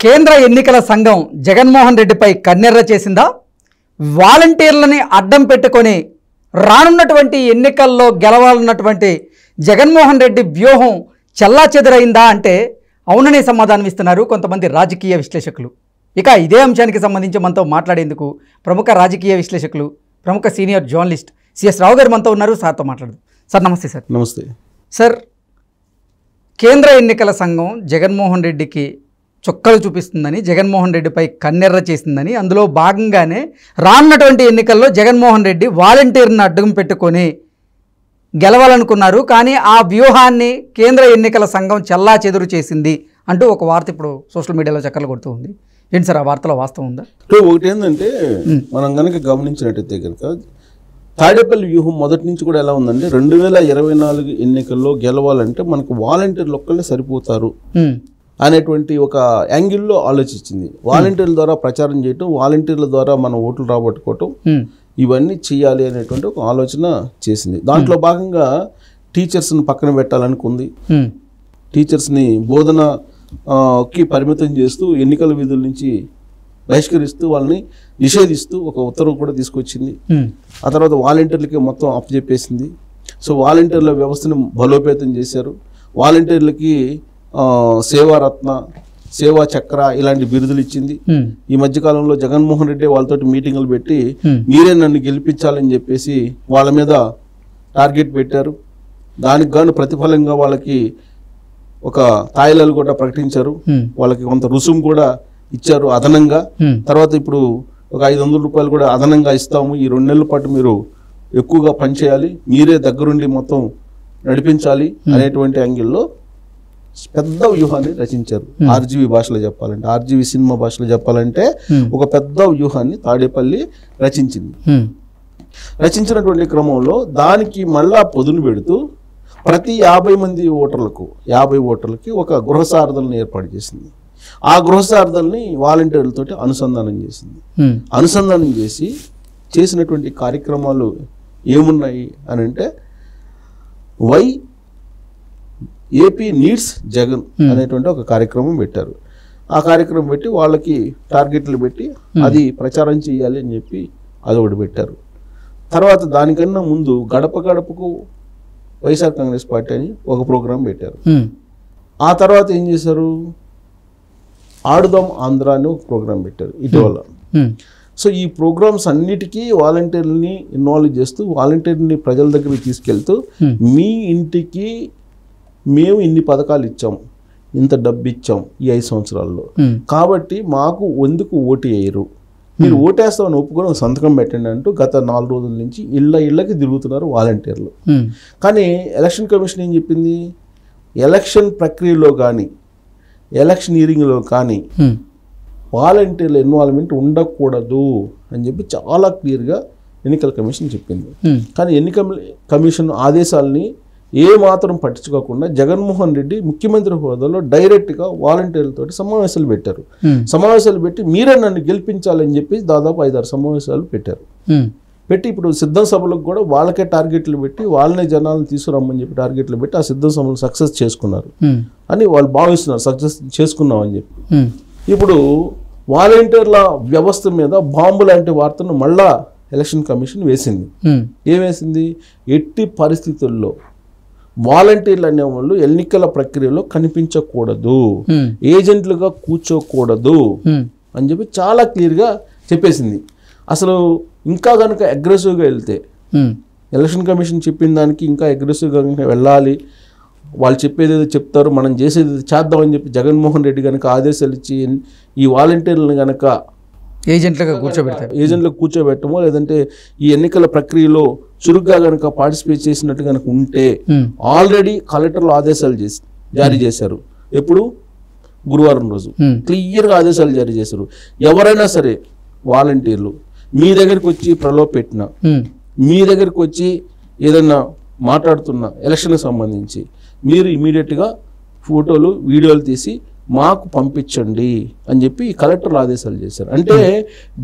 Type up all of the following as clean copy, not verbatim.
కేంద్ర ఎన్నికల సంఘం జగన్మోహన్ రెడ్డిపై కన్నెర్ర చేసిందా? వాలంటీర్లని అడ్డం పెట్టుకొని రానున్నటువంటి ఎన్నికల్లో గెలవాలన్నటువంటి జగన్మోహన్ రెడ్డి వ్యూహం చెల్లాచెదురైందా అంటే అవుననే సమాధానం ఇస్తున్నారు కొంతమంది రాజకీయ విశ్లేషకులు. ఇక ఇదే అంశానికి సంబంధించి మనతో మాట్లాడేందుకు ప్రముఖ రాజకీయ విశ్లేషకులు, ప్రముఖ సీనియర్ జర్నలిస్ట్ సిఎస్ రావు గారు మనతో ఉన్నారు. సార్తో మాట్లాడదు. సార్ నమస్తే. సార్ నమస్తే. సార్, కేంద్ర ఎన్నికల సంఘం జగన్మోహన్ రెడ్డికి చుక్కలు చూపిస్తుందని, జగన్మోహన్ రెడ్డిపై కన్నెర్ర చేసిందని, అందులో భాగంగానే రానున్నటువంటి ఎన్నికల్లో జగన్మోహన్ రెడ్డి వాలంటీర్ని అడ్డం పెట్టుకొని గెలవాలనుకున్నారు. కానీ ఆ వ్యూహాన్ని కేంద్ర ఎన్నికల సంఘం చెల్లాచెదురు చేసింది అంటూ ఒక వార్త ఇప్పుడు సోషల్ మీడియాలో చక్కర్లు కొడుతూ ఉంది. ఏంటి సార్, ఆ వార్తలో వాస్తవం ఉందా? ఒకటి ఏంటంటే, మనం కనుక గమనించినట్టయితే కనుక తాడేపల్లి వ్యూహం మొదటి నుంచి కూడా ఎలా ఉందంటే 2024 ఎన్నికల్లో గెలవాలంటే మనకు వాలంటీర్లు ఒక్కళ్ళే సరిపోతారు అనేటువంటి ఒక యాంగిల్లో ఆలోచించింది. వాలంటీర్ల ద్వారా ప్రచారం చేయటం, వాలంటీర్ల ద్వారా మనం ఓట్లు రాబట్టుకోవటం, ఇవన్నీ చేయాలి అనేటువంటి ఒక ఆలోచన చేసింది. దాంట్లో భాగంగా టీచర్స్ని పక్కన పెట్టాలనుకుంది. టీచర్స్ని బోధనకి పరిమితం చేస్తూ ఎన్నికల విధుల నుంచి బహిష్కరిస్తూ వాళ్ళని నిషేధిస్తూ ఒక ఉత్తర్వు కూడా తీసుకొచ్చింది. ఆ తర్వాత వాలంటీర్లకి మొత్తం అప్పచెప్పేసింది. సో వాలంటీర్ల వ్యవస్థను బలోపేతం చేశారు. వాలంటీర్లకి సేవారత్న, సేవా చక్ర ఇలాంటి బిరుదులు ఇచ్చింది. ఈ మధ్యకాలంలో జగన్మోహన్ రెడ్డి వాళ్ళతోటి మీటింగులు పెట్టి మీరే నన్ను గెలిపించాలని చెప్పేసి వాళ్ళ మీద టార్గెట్ పెట్టారు. దానికి గాను ప్రతిఫలంగా వాళ్ళకి ఒక తాయిలాలు కూడా ప్రకటించారు. వాళ్ళకి కొంత రుసుము కూడా ఇచ్చారు అదనంగా. తర్వాత ఇప్పుడు ఒక 500 రూపాయలు కూడా అదనంగా ఇస్తాము, ఈ 2 నెలల పాటు మీరు ఎక్కువగా పనిచేయాలి, మీరే దగ్గరుండి మొత్తం నడిపించాలి అనేటువంటి యాంగిల్లో పెద్ద వ్యూహాన్ని రచించారు. ఆర్జీవి భాషలో చెప్పాలంటే, ఆర్జీవి సినిమా భాషలో చెప్పాలంటే ఒక పెద్ద వ్యూహాన్ని తాడేపల్లి రచించింది. రచించినటువంటి క్రమంలో దానికి మళ్ళా పొదును పెడుతూ ప్రతి 50 మంది ఓటర్లకు 50 ఓటర్లకి ఒక గృహ సారథులను ఏర్పాటు చేసింది. ఆ గృహ సారథుల్ని వాలంటీర్లతోటి అనుసంధానం చేసింది. అనుసంధానం చేసి చేసినటువంటి కార్యక్రమాలు ఏమున్నాయి అని అంటే, వై ఏపీ నీడ్స్ జగన్ అనేటువంటి ఒక కార్యక్రమం పెట్టారు. ఆ కార్యక్రమం పెట్టి వాళ్ళకి టార్గెట్లు పెట్టి అది ప్రచారం చేయాలి అని చెప్పి అదొకటి పెట్టారు. తర్వాత దానికన్నా ముందు గడప గడపకు వైఎస్ఆర్ కాంగ్రెస్ పార్టీ అని ఒక ప్రోగ్రాం పెట్టారు. ఆ తర్వాత ఏం చేశారు, ఆడుదాం ఆంధ్ర అని ఒక ప్రోగ్రాం పెట్టారు ఇటీవల. సో ఈ ప్రోగ్రామ్స్ అన్నిటికీ వాలంటీర్ని ఇన్వాల్వ్ చేస్తూ, వాలంటీర్ని ప్రజల దగ్గరికి తీసుకెళ్తూ, మీ ఇంటికి మేము ఇన్ని పథకాలు ఇచ్చాం, ఇంత డబ్బు ఇచ్చాం ఈ 5 సంవత్సరాల్లో, కాబట్టి మాకు ఎందుకు ఓటు వేయరు, మీరు ఓటేస్తామని ఒప్పుకొని సంతకం పెట్టండి అంటూ గత 4 రోజుల నుంచి ఇళ్ళకి తిరుగుతున్నారు వాలంటీర్లు. కానీ ఎలక్షన్ కమిషన్ ఏం చెప్పింది, ఎలక్షన్ ప్రక్రియలో కానీ ఎలక్షనీరింగ్లో కానీ వాలంటీర్ల ఇన్వాల్వ్మెంట్ ఉండకూడదు అని చెప్పి చాలా క్లియర్గా ఎన్నికల కమిషన్ చెప్పింది. కానీ ఎన్నికల కమిషన్ ఆదేశాలని ఏ మాత్రం పట్టించుకోకుండా జగన్మోహన్ రెడ్డి ముఖ్యమంత్రి హోదాలో డైరెక్ట్గా వాలంటీర్లతోటి సమావేశాలు పెట్టారు. సమావేశాలు పెట్టి మీరే నన్ను గెలిపించాలని చెప్పి దాదాపు 5-6 సమావేశాలు పెట్టారు. పెట్టి ఇప్పుడు సిద్ధం సభలకు కూడా వాళ్ళకే టార్గెట్లు పెట్టి వాళ్ళనే జనాలను తీసుకురమ్మని చెప్పి టార్గెట్లు పెట్టి ఆ సిద్ధం సభలు సక్సెస్ చేసుకున్నారు అని వాళ్ళు భావిస్తున్నారు, సక్సెస్ చేసుకున్నామని చెప్పి. ఇప్పుడు వాలంటీర్ల వ్యవస్థ మీద బాంబు లాంటి వార్తను మళ్ళా ఎలక్షన్ కమిషన్ వేసింది. ఏమేసింది, ఎట్టి పరిస్థితుల్లో వాలంటీర్లు అనేవాళ్ళు ఎన్నికల ప్రక్రియలో కనిపించకూడదు, ఏజెంట్లుగా కూర్చోకూడదు అని చెప్పి చాలా క్లియర్గా చెప్పేసింది. అసలు ఇంకా కనుక అగ్రెసివ్గా వెళ్తే, ఎలక్షన్ కమిషన్ చెప్పిన దానికి ఇంకా అగ్రెసివ్గా వెళ్ళాలి, వాళ్ళు చెప్పేది ఏదో చెప్తారు, మనం చేసేది చేద్దామని చెప్పి జగన్మోహన్ రెడ్డి కనుక ఆదేశాలు ఇచ్చి ఈ వాలంటీర్లను కనుక ఏజెంట్లకు కూర్చోబెట్టమో, లేదంటే ఈ ఎన్నికల ప్రక్రియలో చురుగ్గా కనుక పార్టిసిపేట్ చేసినట్టు కనుక ఉంటే, ఆల్రెడీ కలెక్టర్లు ఆదేశాలు జారీ చేశారు. ఎప్పుడు, గురువారం రోజు క్లియర్గా ఆదేశాలు జారీ చేశారు. ఎవరైనా సరే వాలంటీర్లు మీ దగ్గరికి వచ్చి ప్రలోభ పెట్టినా, మీ దగ్గరికి వచ్చి ఏదన్నా మాట్లాడుతున్నా ఎలక్షన్కి సంబంధించి, మీరు ఇమీడియట్గా ఫోటోలు వీడియోలు తీసి మాకు పంపించండి అని చెప్పి కలెక్టర్లు ఆదేశాలు చేశారు. అంటే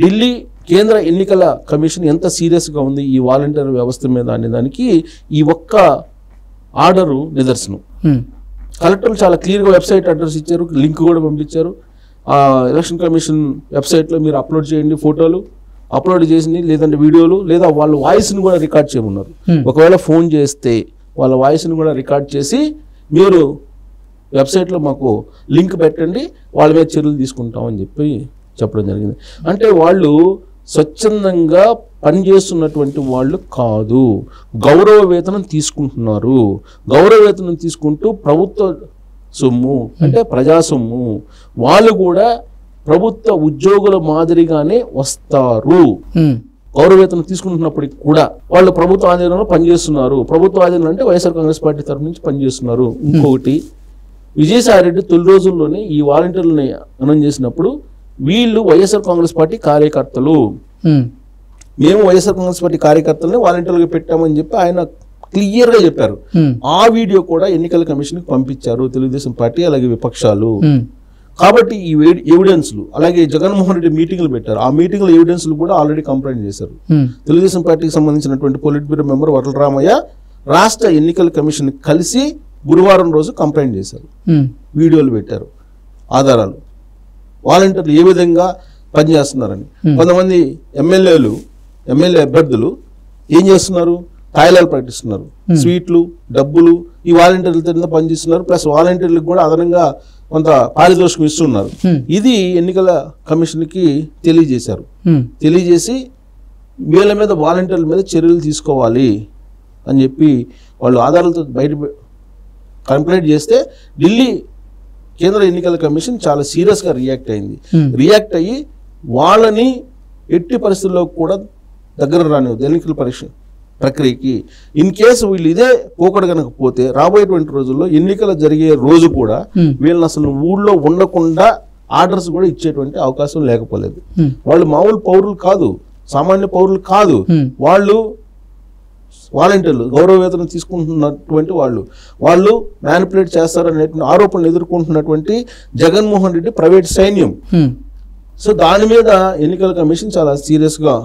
ఢిల్లీ కేంద్ర ఎన్నికల కమిషన్ ఎంత సీరియస్గా ఉంది ఈ వాలంటీర్ వ్యవస్థ మీద అనే దానికి ఈ ఒక్క ఆర్డరు నిదర్శనం. కలెక్టర్లు చాలా క్లియర్గా వెబ్సైట్ అడ్రస్ ఇచ్చారు, లింక్ కూడా పంపించారు. ఎలక్షన్ కమిషన్ వెబ్సైట్లో మీరు అప్లోడ్ చేయండి ఫోటోలు, అప్లోడ్ చేసింది లేదంటే వీడియోలు, లేదా వాళ్ళ వాయిస్ని కూడా రికార్డ్ చేయమన్నారు. ఒకవేళ ఫోన్ చేస్తే వాళ్ళ వాయిస్ని కూడా రికార్డ్ చేసి మీరు వెబ్సైట్లో మాకు లింక్ పెట్టండి, వాళ్ళ మీద చర్యలు తీసుకుంటామని చెప్పడం జరిగింది. అంటే వాళ్ళు స్వచ్ఛందంగా పనిచేస్తున్నటువంటి వాళ్ళు కాదు, గౌరవ వేతనం తీసుకుంటున్నారు. గౌరవ వేతనం తీసుకుంటూ ప్రభుత్వ సొమ్ము అంటే ప్రజా సొమ్ము, వాళ్ళు కూడా ప్రభుత్వ ఉద్యోగుల మాదిరిగానే వస్తారు. గౌరవ వేతనం తీసుకుంటున్నప్పటికి కూడా వాళ్ళు ప్రభుత్వ ఆధీనంలో పనిచేస్తున్నారు. ప్రభుత్వ ఆధీనంలో అంటే వైఎస్ఆర్ కాంగ్రెస్ పార్టీ తరఫు నుంచి పనిచేస్తున్నారు. ఇంకొకటి, విజయసాయిరెడ్డి తొలి రోజుల్లోనే ఈ వాలంటీర్లని అనౌన్స్ చేసినప్పుడు వీళ్ళు వైఎస్ఆర్ కాంగ్రెస్ పార్టీ కార్యకర్తలు, మేము వైఎస్ఆర్ కాంగ్రెస్ పార్టీ కార్యకర్తలని వాలంటీర్లుగా పెట్టామని చెప్పి ఆయన క్లియర్గా చెప్పారు. ఆ వీడియో కూడా ఎన్నికల కమిషన్కి పంపించారు తెలుగుదేశం పార్టీ అలాగే విపక్షాలు. కాబట్టి ఈ ఎవిడెన్స్లు, అలాగే జగన్మోహన్ రెడ్డి మీటింగ్లు పెట్టారు, ఆ మీటింగ్ల ఎవిడెన్స్లు కూడా ఆల్రెడీ కంప్లైంట్ చేశారు. తెలుగుదేశం పార్టీకి సంబంధించినటువంటి పొలిట్ బ్యూరో మెంబర్ వరలరామయ్య రాష్ట్ర ఎన్నికల కమిషన్ కలిసి గురువారం రోజు కంప్లైంట్ చేశారు, వీడియోలు పెట్టారు, ఆధారాలు, వాలంటీర్లు ఏ విధంగా పనిచేస్తున్నారని. కొంతమంది ఎమ్మెల్యే అభ్యర్థులు ఏం చేస్తున్నారు, తాయిలాలు ప్రకటిస్తున్నారు, స్వీట్లు డబ్బులు ఈ వాలంటీర్లతో పనిచేస్తున్నారు, ప్లస్ వాలంటీర్లకు కూడా అదనంగా కొంత పారితోషికం ఇస్తున్నారు. ఇది ఎన్నికల కమిషన్కి తెలియజేశారు. తెలియజేసి వీళ్ళ మీద వాలంటీర్ల మీద చర్యలు తీసుకోవాలి అని చెప్పి వాళ్ళు ఆధారాలతో బయట కంప్లైంట్ చేస్తే ఢిల్లీ కేంద్ర ఎన్నికల కమిషన్ చాలా సీరియస్గా రియాక్ట్ అయింది. రియాక్ట్ అయ్యి వాళ్ళని ఎట్టి పరిస్థితుల్లో కూడా దగ్గర రానివ్వదు ఎన్నికల ప్రక్రియకి. ఇన్ కేసు వీళ్ళు ఇదే పోకడ కనుక పోతే రాబోయేటువంటి రోజుల్లో ఎన్నికలు జరిగే రోజు కూడా వీళ్ళని అసలు ఊళ్ళో ఉండకుండా ఆర్డర్స్ కూడా ఇచ్చేటువంటి అవకాశం లేకపోలేదు. వాళ్ళు మామూలు పౌరులు కాదు, సామాన్య పౌరులు కాదు, వాళ్ళు వాలంటీర్లు, గౌరవ వేతనం తీసుకుంటున్నటువంటి వాళ్ళు మ్యానిపులేట్ చేస్తారనేటువంటి ఆరోపణలు ఎదుర్కొంటున్నటువంటి జగన్మోహన్ రెడ్డి ప్రైవేట్ సైన్యం. సో దాని మీద ఎన్నికల కమిషన్ చాలా సీరియస్గా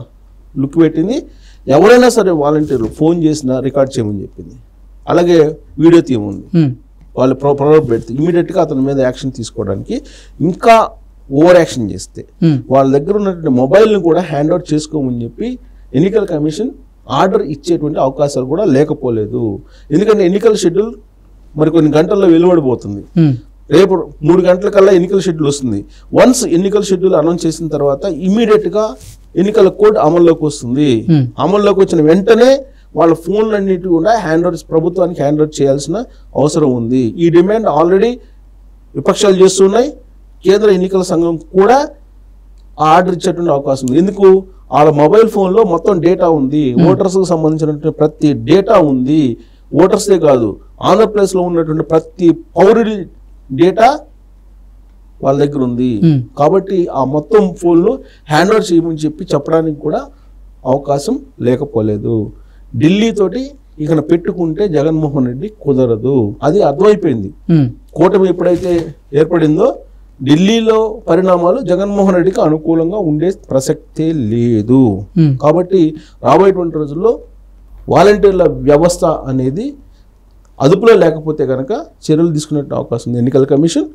లుక్ పెట్టింది. ఎవరైనా సరే వాలంటీర్లు ఫోన్ చేసినా రికార్డ్ చేయమని చెప్పింది, అలాగే వీడియో తీయమంది. వాళ్ళు ప్రొవైడ్ పెడితే ఇమీడియట్గా అతని మీద యాక్షన్ తీసుకోవడానికి, ఇంకా ఓవర్ యాక్షన్ చేస్తే వాళ్ళ దగ్గర ఉన్నటువంటి మొబైల్ని కూడా హ్యాండ్ అవుట్ చేసుకోమని చెప్పి ఎన్నికల కమిషన్ ఆర్డర్ ఇచ్చేటువంటి అవకాశాలు కూడా లేకపోలేదు. ఎందుకంటే ఎన్నికల షెడ్యూల్ మరికొన్ని గంటల్లో వెలువడిపోతుంది. రేపు 3 గంటల కల్లా ఎన్నికల షెడ్యూల్ వస్తుంది. వన్స్ ఎన్నికల షెడ్యూల్ అనౌన్స్ చేసిన తర్వాత ఇమీడియట్గా ఎన్నికల కోడ్ అమల్లోకి వస్తుంది. అమల్లోకి వచ్చిన వెంటనే వాళ్ళ ఫోన్లన్నిటి కూడా ప్రభుత్వానికి హ్యాండ్ ఓవర్ చేయాల్సిన అవసరం ఉంది. ఈ డిమాండ్ ఆల్రెడీ విపక్షాలు చేస్తున్నాయి. కేంద్ర ఎన్నికల సంఘం కూడా ఆ ఆర్డర్ ఇచ్చేటువంటి అవకాశం ఉంది. ఎందుకు? వాళ్ళ మొబైల్ ఫోన్లో మొత్తం డేటా ఉంది, ఓటర్స్కి సంబంధించినటువంటి ప్రతి డేటా ఉంది. ఓటర్సే కాదు, ఆంధ్రప్రదేశ్లో ఉన్నటువంటి ప్రతి పౌరుడి డేటా వాళ్ళ దగ్గర ఉంది. కాబట్టి ఆ మొత్తం ఫోన్లు హ్యాండ్ ఓవర్ చేయమని చెప్పడానికి కూడా అవకాశం లేకపోలేదు. ఢిల్లీతోటి ఇక పెట్టుకుంటే జగన్మోహన్ రెడ్డి కుదరదు, అది అర్థమైపోయింది. కూటమి ఎప్పుడైతే ఏర్పడిందో ఢిల్లీలో పరిణామాలు జగన్మోహన్ రెడ్డికి అనుకూలంగా ఉండే ప్రసక్తే లేదు. కాబట్టి రాబోయేటువంటి రోజుల్లో వాలంటీర్ల వ్యవస్థ అనేది అదుపులో లేకపోతే కనుక చర్యలు తీసుకునే అవకాశం ఉంది ఎన్నికల కమిషన్.